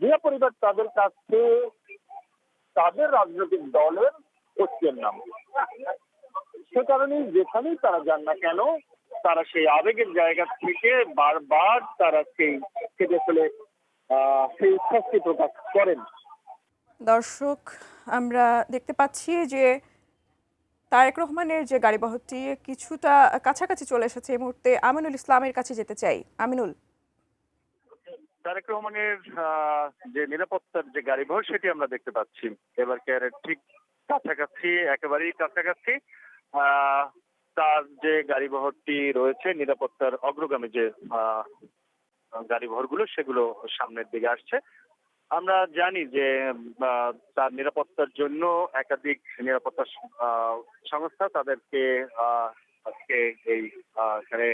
জিয়া পরিবার তাদের কাছে তাদের রাজনৈতিক দলের ঐক্যের নাম। সে কারণেই যেখানেই তারা যান না কেন, তারা সেই আবেগের জায়গা থেকে বারবার তারা সেই থেকে ফেলে সেই উচ্ছ্বাসটি প্রকাশ করেন। দর্শক, আমরা দেখতে পাচ্ছি যে তারেক রহমানের যে গাড়িবহরটি কিছুটা কাছাকাছি চলে এসেছে। এই মুহূর্তে আমিনুল ইসলামের কাছে যেতে চাই। আমিনুল। তারেক রহমানের যে নিরাপত্তার যে গাড়িবহর সেটি আমরা দেখতে পাচ্ছি এবার কেয়ারের ঠিক কাছাকাছি, একেবারেই কাছাকাছি। আহ, তার যে গাড়িবহরটি রয়েছে, নিরাপত্তার অগ্রগামী যে গাড়িবহরগুলো সেগুলো সামনের দিকে আসছে। আমরা জানি যে তার নিরাপত্তার জন্য একাধিক নিরাপত্তা সংস্থা তাদেরকে আজকে এই এখানে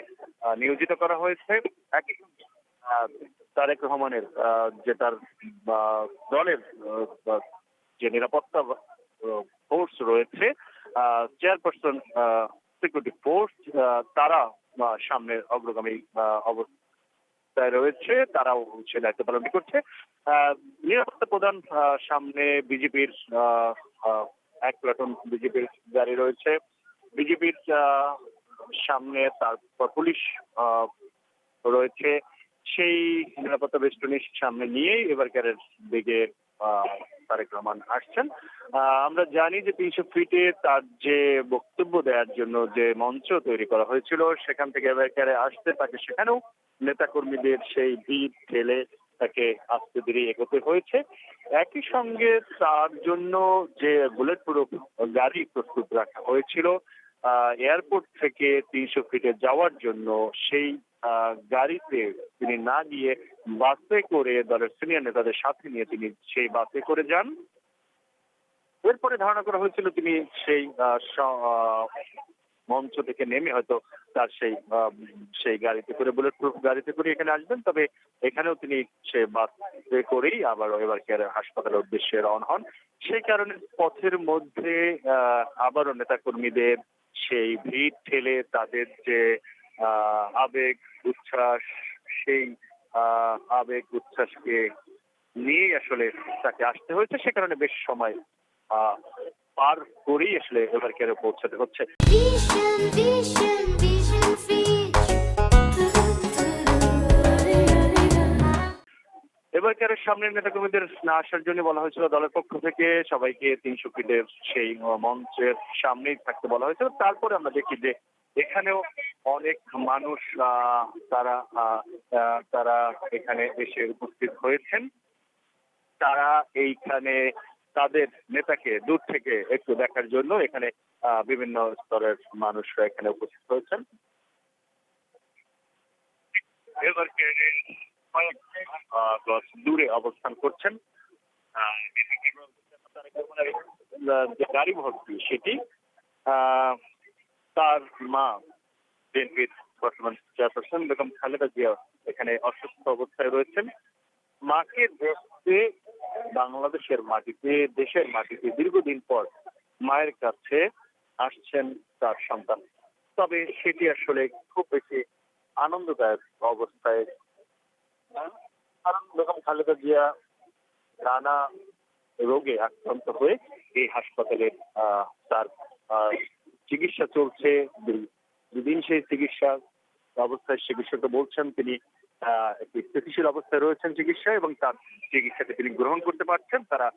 নিয়োজিত করা হয়েছে। একই সঙ্গে তারেক রহমানের যে তার দলের যে নিরাপত্তা ফোর্স রয়েছে, চেয়ারপারসন সিকিউরিটি ফোর্স, তারা সামনের অগ্রগামী অবস্থায় রয়েছে, তারাও সে দায়িত্ব পালন করছে। নিরাপত্তা প্রধান সামনে বিজেপির এক প্লাটুন বিজেপির গাড়ি রয়েছে, বিজেপির সামনে তারপর পুলিশ রয়েছে। সেই নিরাপত্তা বেষ্টনীর সামনে নিয়েই এবারকারের দিকে তারেক রহমান আসছেন। আমরা জানি যে 300 ফিটে তার যে বক্তব্য দেওয়ার জন্য যে মঞ্চ তৈরি করা হয়েছিল, সেখান থেকে এবারকারে আসতে তাকে সেখানেও নেতাকর্মীদের সেই ভিড় ঠেলে তাকে আস্তে ধীরে এগোতে হয়েছে। একই সঙ্গে তার জন্য যে বুলেট প্রুফ গাড়ি প্রস্তুত রাখা হয়েছিল এয়ারপোর্ট থেকে 300 ফিটে যাওয়ার জন্য, সেই গাড়িতে তিনি না গিয়ে বাসে করে দলের সিনিয়র নেতাদের সাথে নিয়ে তিনি সেই বাসে করে যান। এরপরে ধারণা করা হয়েছিল তিনি সেই মঞ্চ থেকে নেমে হয়তো তার সেই গাড়িতে করে, বুলেট প্রুফ গাড়িতে করে এখানে আসবেন। তবে এখানেও তিনি সে বাসে করেই আবার এবার হাসপাতালের উদ্দেশ্যে রওনা হন। সেই কারণে পথের মধ্যে আবারও নেতাকর্মীদের সেই ভিড় ঠেলে তাদের যে আবেগ উচ্ছ্বাস, সেই আবেগ উচ্ছ্বাসকে নিয়ে আসলে তাকে আসতে হয়েছে। সে কারণে বেশ সময় পার করেই আসলে এবার কেয়ারে পৌঁছাতে হচ্ছে। এবার কেয়ারের সামনের নেতাকর্মীদের না আসার জন্য বলা হয়েছিল দলের পক্ষ থেকে সবাইকে 300 ফিটের সেই মঞ্চের সামনেই থাকতে বলা হয়েছিল। তারপরে আমরা দেখি যে এখানেও অনেক মানুষ তারা তারা এখানে এসে উপস্থিত হয়েছেন। তারা এইখানে তাদের নেতাকে দূর থেকে একটু দেখার জন্য এখানে বিভিন্ন স্তরের মানুষরা এখানে উপস্থিত হয়েছেন। এবার দূরে অবস্থান করছেন। যে গাড়ি ভর্তি সেটি তার মা বিএনপির বর্তমান চেয়ারপারসন বেগম খালেদা জিয়া এখানে অসুস্থ অবস্থায় রয়েছেন। মাকে দেখতে বাংলাদেশের মাটিতে, দেশের মাটিতে দীর্ঘদিন পর মায়ের কাছে আসছেন তার সন্তান। তবে সেটি আসলে খুব বেশি আনন্দদায়ক অবস্থায়, কারণ বেগম খালেদা জিয়া নানা রোগে আক্রান্ত হয়ে এই হাসপাতালে তার চিকিৎসা চলছে। দুদিন সেই চিকিৎসা অবস্থায় চিকিৎসক বলছেন তিনি একটি স্থিতিশীল অবস্থায় রয়েছেন চিকিৎসা, এবং তার চিকিৎসাকে তিনি গ্রহণ করতে পারছেন, তারা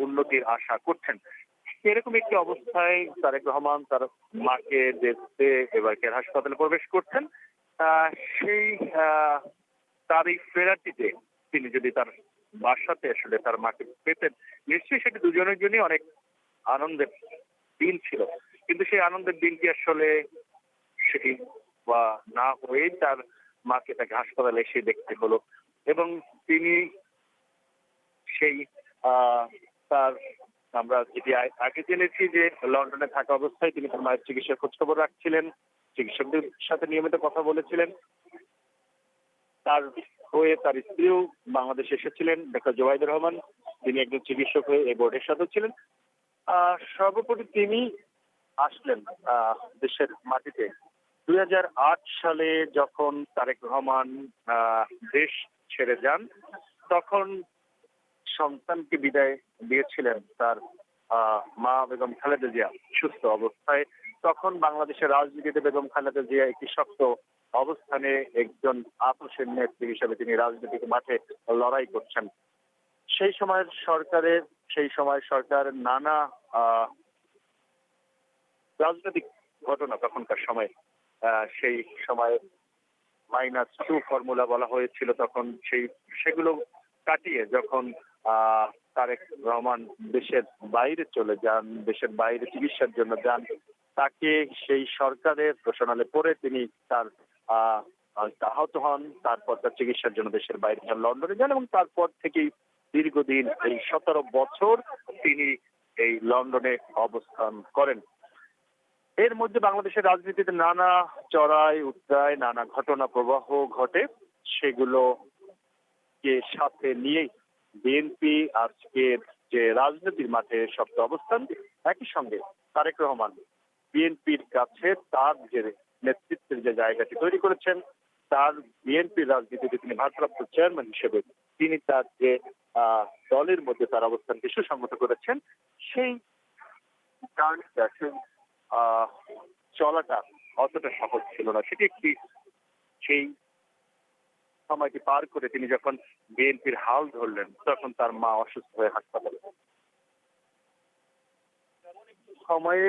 উন্নতির আশা করছেন। এরকম একটি অবস্থায় তারেক রহমান তার মাকে দেখতে এবার কেয়ার হাসপাতালে প্রবেশ করছেন। সেই তার এই ফেরাটিতে তিনি যদি তার বাসাতে আসলে তার মাকে পেতেন, নিশ্চয়ই সেটি দুজনের জন্যই অনেক আনন্দের দিন ছিল। কিন্তু সেই আনন্দের দিনটি আসলে সেটি বা না হয়ে তার মাকে তাকে হাসপাতালে এসে দেখতে হলো, এবং তিনি সেই তার আমরা যেটি আগে জেনেছি যে লন্ডনে থাকা অবস্থায় তিনি তার মায়ের চিকিৎসার খোঁজখবর রাখছিলেন, চিকিৎসকদের সাথে নিয়মিত কথা বলেছিলেন। তার হয়ে তার স্ত্রীও বাংলাদেশে এসেছিলেন, ডাক্তার জোবাইদুর রহমান, তিনি একজন চিকিৎসক হয়ে এই বোর্ডের সাথে ছিলেন। সর্বোপরি তিনি আসলেন দেশের মাটিতে 2008 সালে যখন তারেক রহমান দেশ ছেড়ে যান, তখন সন্তানকে বিদায় দিয়েছিলেন তার মা বেগম খালেদা জিয়া সুস্থ অবস্থায়, তখন বাংলাদেশের রাজনীতিতে বেগম খালেদা জিয়া একটি শক্ত অবস্থানে একজন আপোষের নেত্রী হিসেবে তিনি রাজনৈতিক মাঠে লড়াই করছেন। সেই সময় সরকার নানা রাজনৈতিক ঘটনা তখনকার সময়, সেই সময় -2 ফর্মুলা বলা হয়েছিল, তখন সেগুলো কাটিয়ে যখন তারেক রহমান দেশের বাইরে চলে যান, দেশের বাইরে চিকিৎসার জন্য যান, তাকে সেই সরকারের ঘোষণালে পরে তিনি তার আহত হন। তারপর তার চিকিৎসার জন্য দেশের বাইরে যান, লন্ডনে যান, এবং তারপর থেকেই দীর্ঘদিন এই 17 বছর তিনি এই লন্ডনে অবস্থান করেন। এর মধ্যে বাংলাদেশের রাজনীতিতে নানা চড়াই উতরাই, নানা ঘটনা প্রবাহ ঘটে। সেগুলোকে সাথে নিয়েই বিএনপি আজকের যে রাজনীতির মাঠে শক্ত অবস্থান, একই সঙ্গে তারেক রহমান বিএনপির কাছে তার যে নেতৃত্বের যে জায়গাটি তৈরি করেছেন, তার বিএনপির রাজনীতিতে তিনি ভারপ্রাপ্ত চেয়ারম্যান হিসেবে তিনি তার যে দলের মধ্যে তার অবস্থানকে সুসংহত করেছেন, সেই কারণটা চলাটা অতটা সহজ ছিল না। সেই সময়টি পার করে তিনি যখন বিএনপির হাল ধরলেন, তখন তার মা অসুস্থ হয়ে হাসপাতালে। সময়ে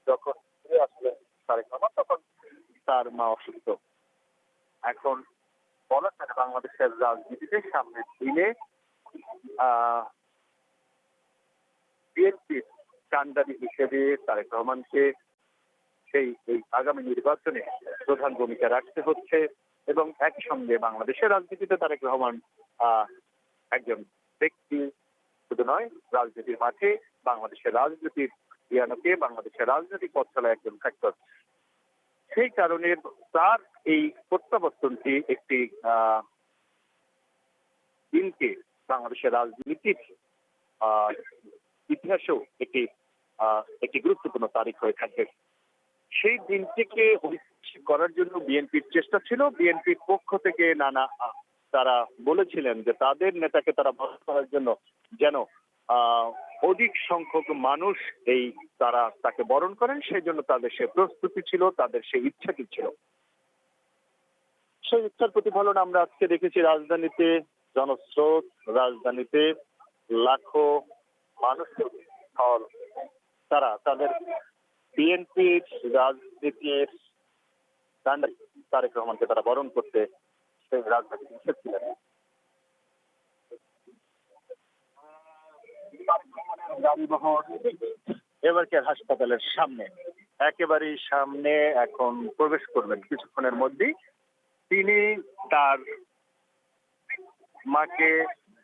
যখন ফিরে আসলেন তারেক রহমান, তখন তার মা অসুস্থ। এখন বলা যায় বাংলাদেশের রাজনীতিতে সামনের দিনে বিএনপির কান্ডারি হিসেবে তারেক রহমানকে এই আগামী নির্বাচনে প্রধান ভূমিকা রাখতে হচ্ছে, এবং একই সঙ্গে বাংলাদেশের রাজনীতিতে তারেক রহমান একজন ব্যক্তি শুধু নয়, রাজনীতির মাঠে বাংলাদেশের রাজনীতির ইয়ানকে বাংলাদেশের রাজনৈতিক পথ চলা একজন ফ্যাক্টর। সেই কারণে তার এই প্রত্যাবর্তনটি একটি দিনকে বাংলাদেশের রাজনীতির ইতিহাসেও একটি গুরুত্বপূর্ণ তারিখ হয়ে থাকবে। সেই দিনটিকে ঐতিহাসিক করার জন্য বিএনপির চেষ্টা ছিল। বিএনপির পক্ষ থেকে তারা বলেছিলেন যে তাদের নেতাকে তারা বরণ করার জন্য যেন অধিক সংখ্যক মানুষ তাকে বরণ করেন, সেই জন্য তাদের সে প্রস্তুতি ছিল, তাদের সেই ইচ্ছাটি ছিল। সেই ইচ্ছার প্রতিফলন আমরা আজকে দেখেছি রাজধানীতে জনস্রোত, রাজধানীতে লাখো মানুষের স্থল। তারা তাদের বিএনপির রাজনীতির তারেক রহমানকে তারা বরণ করতে সেই রাজনীতি এসেছিলেন। এবারকার হাসপাতালের সামনে, একেবারেই সামনে এখন প্রবেশ করবেন কিছুক্ষণের মধ্যেই। তিনি তার মাকে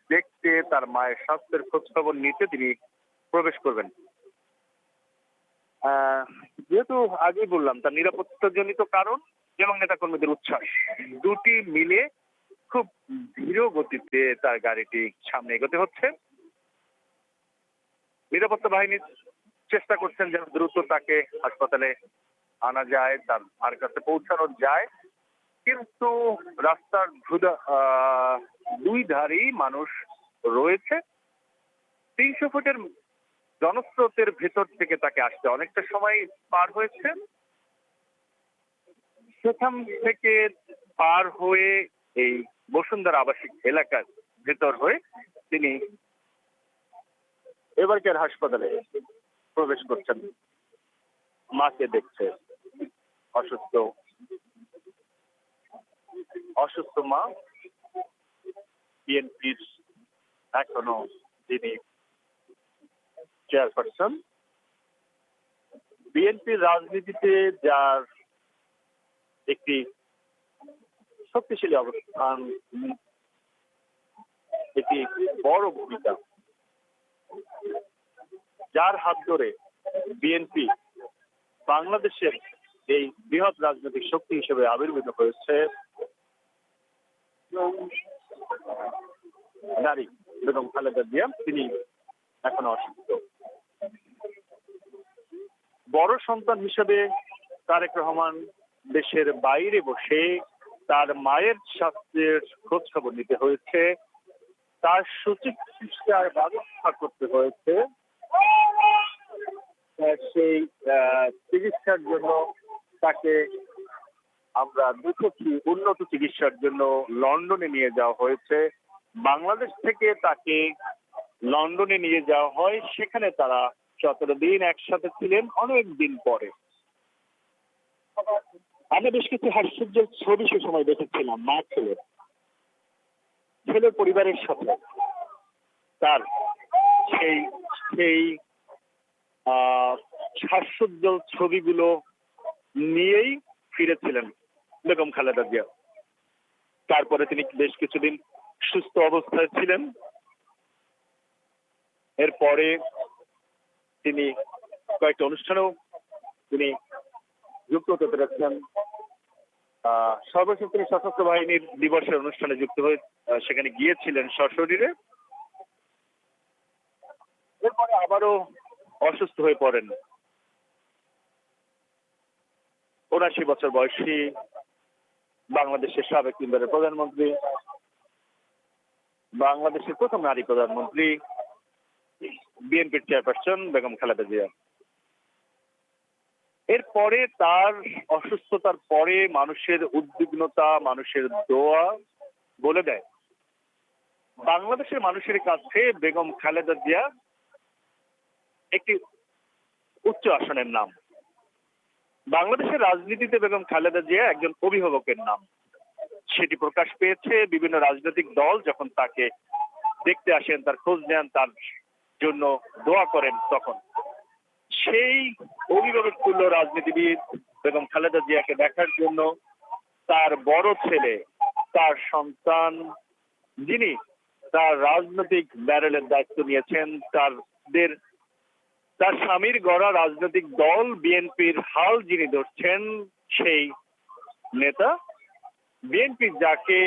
দেখতে, তার মায়ের স্বাস্থ্যের খোঁজ খবর নিতে তিনি প্রবেশ করবেন। যেহেতু আগেই বললাম, তার নিরাপত্তাজনিত কারণ এবং নেতাকর্মীদের উচ্ছ্বাস দুটি মিলে খুব ধীর গতিতে তার গাড়িটি সামনে এগোতে হচ্ছে। নিরাপত্তা বাহিনী চেষ্টা করছেন যেন দ্রুত তাকে হাসপাতালে আনা যায়, তার কাছে পৌঁছানো যায়, কিন্তু রাস্তার দুই ধারেই মানুষ রয়েছে। 300 ফুটের জনস্রোতের ভেতর থেকে তাকে আসতে অনেকটা সময় পার হয়েছে। সেখান থেকে পার হয়ে এই বসুন্ধরা আবাসিক এলাকার ভেতর হয়ে তিনি এবারকার হাসপাতালে প্রবেশ করছেন। মাকে দেখছে, অসুস্থ মা। বিএনপির এখনো যিনি চেয়ারপারসন, বিএনপির রাজনীতিতে যার একটি শক্তিশালী অবস্থান, একটি বড় ভূমিকা, যার হাত ধরে বিএনপি বাংলাদেশের এই বৃহৎ রাজনৈতিক শক্তি হিসেবে আবির্ভূত হয়েছে, নারী বেগম খালেদা জিয়া, তিনি এখন অসুস্থ। বড় সন্তান হিসেবে তারেক রহমান দেশের বাইরে বসে তার মায়ের স্বাস্থ্যের খোঁজ খবর নিতে হয়েছে, তার সুচিকিৎসার ব্যবস্থা করতে হয়েছে। সেই চিকিৎসার জন্য তাকে আমরা দেখেছি উন্নত চিকিৎসার জন্য লন্ডনে নিয়ে যাওয়া হয়েছে। বাংলাদেশ থেকে তাকে লন্ডনে নিয়ে যাওয়া হয়, সেখানে তারা 17 দিন একসাথে ছিলেন। অনেক দিন পরে আমরা বেশ কিছু হাস্যোজ্জ্বল ছবি সে সময় দেখেছিলাম মা ছেলের পরিবারের সাথে। তার সেই সেই হাস্যোজ্জ্বল ছবিগুলো নিয়েই ফিরেছিলেন বেগম খালেদা জিয়া। তারপরে তিনি বেশ কিছুদিন সুস্থ অবস্থায় ছিলেন। এরপরে তিনি কয়েকটা অনুষ্ঠানেও তিনি যুক্ত হতে পেরেছেন। সর্বশেষ তিনি সশস্ত্র বাহিনীর দিবসের অনুষ্ঠানে যুক্ত হয়ে সেখানে গিয়েছিলেন সশরীরে। এরপরে আবারও অসুস্থ হয়ে পড়েন। ৭৯ বছর বয়সী বাংলাদেশের সাবেক তিনবারের প্রধানমন্ত্রী, বাংলাদেশের প্রথম নারী প্রধানমন্ত্রী, বিএনপির চেয়ারপারসন বেগম খালেদা জিয়া। এরপরে তার অসুস্থতার পরে মানুষের উদ্বিগ্নতা, মানুষের দোয়া বলে দেয় বাংলাদেশের মানুষের কাছে বেগম খালেদা জিয়া একটি উচ্চ আসনের নাম। বাংলাদেশের রাজনীতিতে বেগম খালেদা জিয়া একজন অভিভাবকের নাম। সেটি প্রকাশ পেয়েছে বিভিন্ন রাজনৈতিক দল যখন তাকে দেখতে আসেন, তার খোঁজ নেন, তার জন্য দোয়া করেন, তখন সেই অভিভাবক তুল্য রাজনীতিবিদ বেগম খালেদা জিয়াকে দেখার জন্য তার বড় ছেলে, তার সন্তান, যিনি তার রাজনৈতিক ব্যারেলের দায়িত্ব নিয়েছেন, তার স্বামীর গড়া রাজনৈতিক দল বিএনপির হাল যিনি ধরছেন, সেই নেতা, বিএনপি যাকে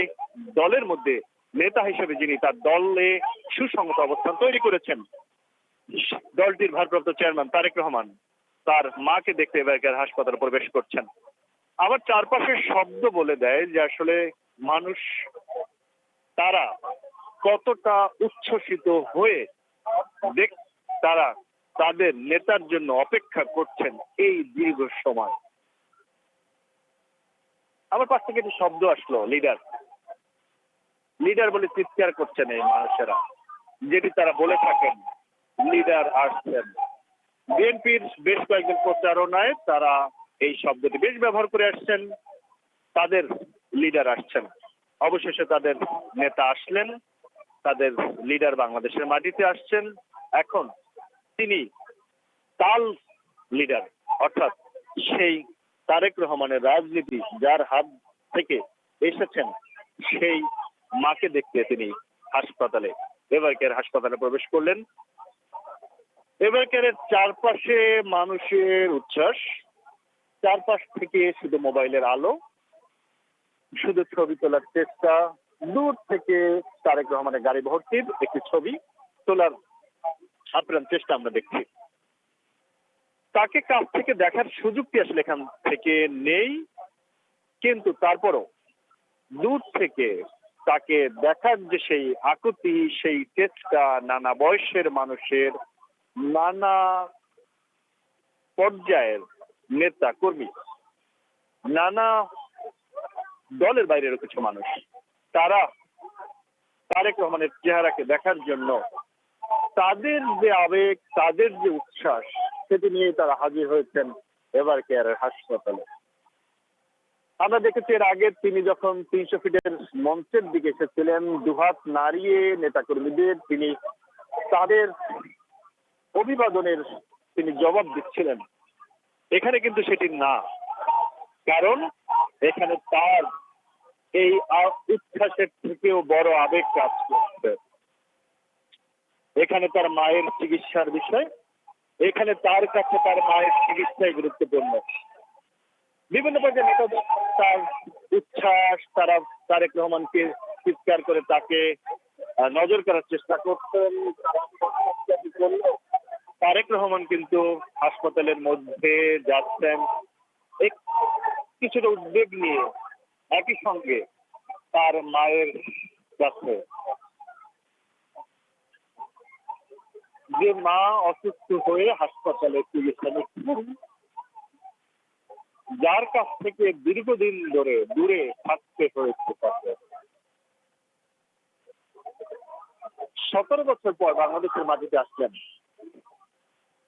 দলের মধ্যে নেতা হিসেবে যিনি তার দলে সুসংহত অবস্থান তৈরি করেছেন, দলটির ভারপ্রাপ্ত চেয়ারম্যান তারেক রহমান তার মাকে দেখতে এবারকার হাসপাতালে প্রবেশ করছেন। আবার চারপাশের শব্দ বলে দেয় যে আসলে মানুষ তারা কতটা উচ্ছ্বসিত হয়ে তারা তাদের নেতার জন্য অপেক্ষা করছেন এই দীর্ঘ সময়। আমার পাশ থেকে একটি শব্দ আসলো, লিডার লিডার বলে চিৎকার করছেন এই মানুষেরা, যেটি তারা বলে থাকেন লিডার আসছেন। বিএনপির বেশ কয়েকজন প্রচারণায় তারা এই শব্দটি বেশ ব্যবহার করে আসছেন, তাদের লিডার আসছেন। অবশেষে তাদের নেতা আসলেন, তাদের লিডার বাংলাদেশের মাটিতে আসছেন। এখন তিনি তাল লিডার, অর্থাৎ সেই তারেক রহমানের রাজনীতি যার হাত থেকে এসেছেন, সেই মাকে দেখতে তিনি এবারকার হাসপাতালে প্রবেশ করলেন। এবারকারের চারপাশে মানুষের উচ্ছ্বাস, চারপাশ থেকে শুধু মোবাইলের আলো, শুধু ছবি তোলার চেষ্টা, দূর থেকে তারেক রহমানের গাড়ি ভর্তির একটি ছবি তোলার আপ্রাণ চেষ্টা আমরা দেখছি। তাকে কাছ থেকে দেখার সুযোগটি আসলে এখান থেকে নেই, কিন্তু তারপরও দূর থেকে তাকে দেখার যে সেই আকুতি, সেই চেষ্টা, নানা বয়সের মানুষের, নানা পর্যায়ের নেতা কর্মী, নানা দলের বাইরেরও কিছু মানুষ, তারা তারেক রহমানের চেহারাকে দেখার জন্য তাদের যে আবেগ, তাদের যে উচ্ছ্বাস, সেটি নিয়ে তারা হাজির হয়েছেন এভার কেয়ারের হাসপাতালে। আমরা দেখেছি এর আগে তিনি যখন 300 ফিটের মঞ্চের দিকে এসেছিলেন, দুহাত নাড়িয়ে নেতাকর্মীদের তিনি তাদের অভিবাদনের তিনি জবাব দিচ্ছিলেন। এখানে কিন্তু সেটি না, কারণ এখানে তার এই উচ্ছ্বাসের থেকেও বড় আবেগ কাজ করছে। এখানে তার মায়ের চিকিৎসার বিষয়, এখানে তার কাছে তার মায়ের চিকিৎসাই গুরুত্বপূর্ণ। বিভিন্ন পর্যায়ে নেতাদের তার উচ্ছ্বাস, তারা তারেক রহমানকে চিৎকার করে তাকে নজর করার চেষ্টা করতেন। তারেক রহমান কিন্তু হাসপাতালের মধ্যে যাচ্ছেন কিছুটা উদ্বেগ নিয়ে, একই সঙ্গে তার মায়ের কাছে, যে মা অসুস্থ হয়ে হাসপাতালে চিকিৎসা নিচ্ছেন, যার কাছ থেকে দীর্ঘদিন ধরে দূরে থাকতে হয়েছে তাকে। 17 বছর পর বাংলাদেশের মাটিতে আসলেন,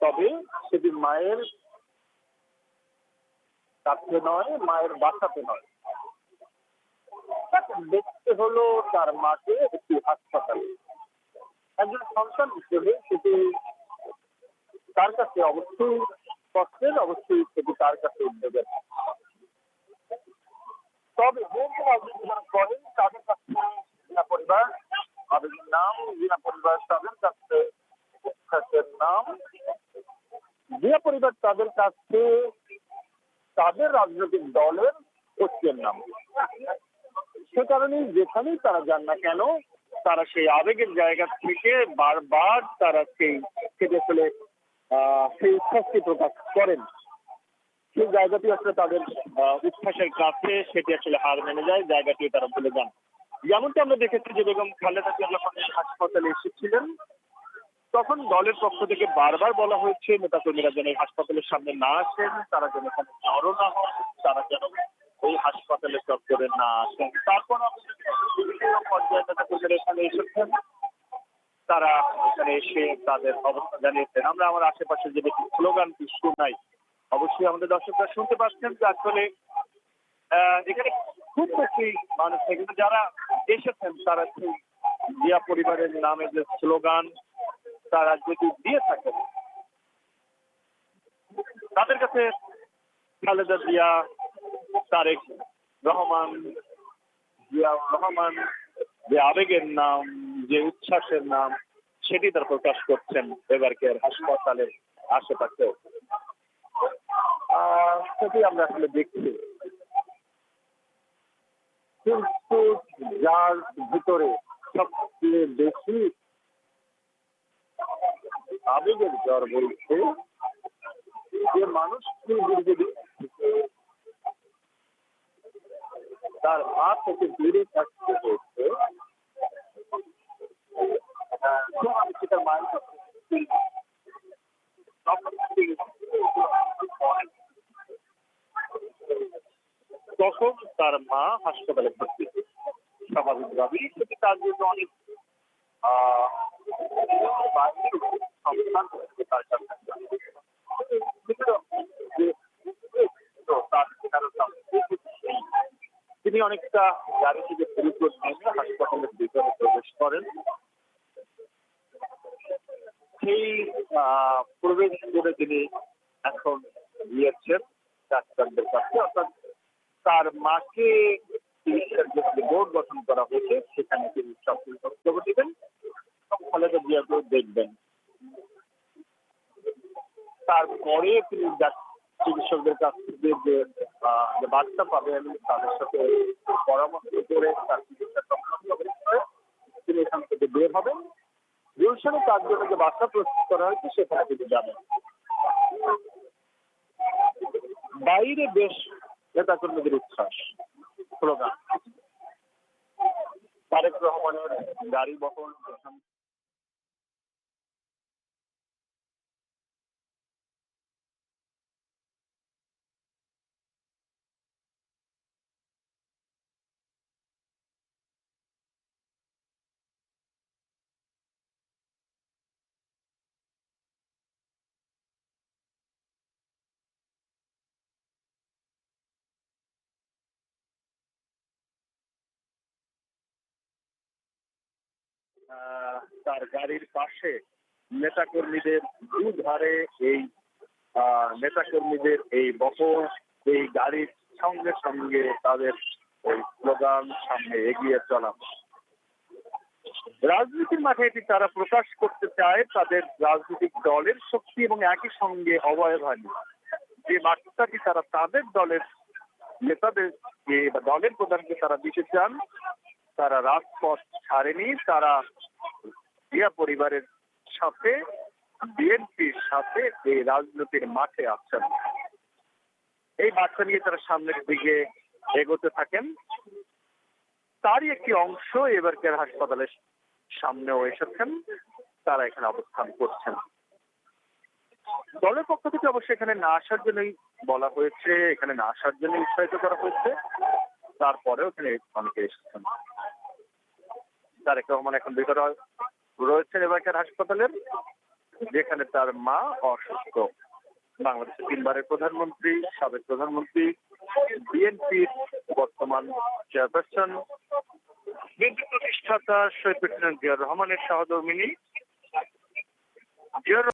তবে সেটি মায়ের কাছে নয়, মায়ের বাসাতে নয়, তাকে দেখতে হলো তার মাকে একটি হাসপাতালে। একজন সন্তান হিসেবে সেটি তার কাছে অবশ্যই কষ্টের, অবশ্যই সেটি তার কাছে উদ্বেগের। তবে করেন তাদের কাছে জিয়া পরিবার, আবেগের নাম জিয়া পরিবার, তাদের কাছে উচ্ছ্বাসের নাম জিয়া পরিবার, তাদের কাছে তাদের রাজনৈতিক দলের ঐক্যের নাম। সে কারণে যেখানেই তারা যান না কেন, তারা সেই আবেগের জায়গা থেকে বারবার তারা সেই আসলে সেই উচ্ছ্বাসকে প্রকাশ করেন। সেই জায়গাটি আসলে তাদের উচ্ছ্বাসের কাছে সেটি আসলে হার মেনে যায়, জায়গাটি তারা ভুলে যান। যেমনটা আমরা দেখেছি যে বেগম খালেদা জিয়া যখন হাসপাতালে এসেছিলেন, তখন দলের পক্ষ থেকে বারবার বলা হয়েছে নেতাকর্মীরা যেন হাসপাতালের সামনে না আসেন, তারা যেন এখানে জড়ো না হন, তারা যেন ওই হাসপাতালে চত্বরে না আসেন। তারপর বিভিন্ন পর্যায়ে নেতাকর্মীরা এখানে এসেছেন, তারা এখানে এসে তাদের অবস্থা জানিয়েছেন। আমরা আমার আশেপাশে যে দেখি স্লোগানটি শোনাই, অবশ্যই আমাদের দর্শকরা শুনতে পাচ্ছেন যে আসলে এখানে খুব বেশি মানুষ নেই, কিন্তু যারা এসেছেন তারা সেই জিয়া পরিবারের নামে যে স্লোগান তারা যদি দিয়ে থাকেন, তাদের কাছে খালেদা জিয়া, তারেক রহমান, জিয়াউর রহমান, যে আবেগের নাম, যে উচ্ছ্বাসের নাম, সেটি তারা প্রকাশ করছেন এবারকের হাসপাতালের আশেপাশে। সেটি আমরা আসলে দেখছি, কিন্তু যার ভিতরে সবচেয়ে বেশি আবেগের জ্বর বলছে, যে মানুষকে দীর্ঘদিন তার মা থেকে দূরে থাকতে হয়েছে, আমি সেটার মায়ের কাছে তখন তার মা হাসপাতালে ভর্তি। স্বাভাবিকভাবেই সেটি তার জন্য অনেক তিনি অনেকটা গাড়ি থেকে পরিপূর্ণ হাসপাতালের ভিতরে প্রবেশ করেন। সেই প্রবেশ করে তিনি এখন গিয়েছেন ডাক্তারদের কাছে, অর্থাৎ তার মাকে চিকিৎসার জন্য বোর্ড গঠন করা হয়েছে, সেখানে তিনি সবকিছু বক্তব্য দিবেন, খালেদা জিয়াকেও দেখবেন। তারপরে তিনি চিকিৎসকদের কাছ থেকে যে বার্তা পাবেন, তাদের সাথে পরামর্শ করে তার চিকিৎসা সংক্রান্ত তিনি এখান থেকে বের হবেন। গুলশানে তার জন্য যে বার্তা প্রস্তুত করা হয়েছে সেখানে তিনি যাবেন। বাইরে বেশ নেতাকর্মীদের উচ্ছ্বাস, স্লোগান, তারেক রহমানের গাড়ি বহন তার গাড়ির পাশে নেতাকর্মীদের দুধারে এই নেতাকর্মীদের এই বহর, এই গাড়ির সঙ্গে সঙ্গে তাদের ওই স্লোগান সামনে এগিয়ে চলা। রাজনীতির মাঠে এটি তারা প্রকাশ করতে চায় তাদের রাজনৈতিক দলের শক্তি এবং একই সঙ্গে অবয়বাহী যে বার্তাটি তারা তাদের দলের নেতাদেরকে বা দলের প্রধানকে তারা দিতে চান। তারা রাজপথ ছাড়েনি, তারা জিয়া পরিবারের সাথে, বিএনপির সাথে এই রাজনীতির মাঠে আছেন। এই বার্তা নিয়ে তারা সামনের দিকে এগোতে থাকেন। তারই একটি অংশ এবার কেয়ার হাসপাতালের সামনেও এসেছেন, তারা এখানে অবস্থান করছেন। দলের পক্ষ থেকে অবশ্যই এখানে না আসার জন্যই বলা হয়েছে, এখানে না আসার জন্য উৎসাহিত করা হয়েছে। তারপরেও এখানে অনেকে এসেছেন। তারেক রহমান এখন ভিতরে রয়েছেন এবারকার হাসপাতালের, যেখানে তার মা অসুস্থ। বাংলাদেশের তিনবারের প্রধানমন্ত্রী, সাবেক প্রধানমন্ত্রী, বিএনপির বর্তমান চেয়ারপারসন, বিএনপি প্রতিষ্ঠাতা শহীদ প্রেসিডেন্ট জিয়াউর রহমানের সহধর্মিণী জিয়াউর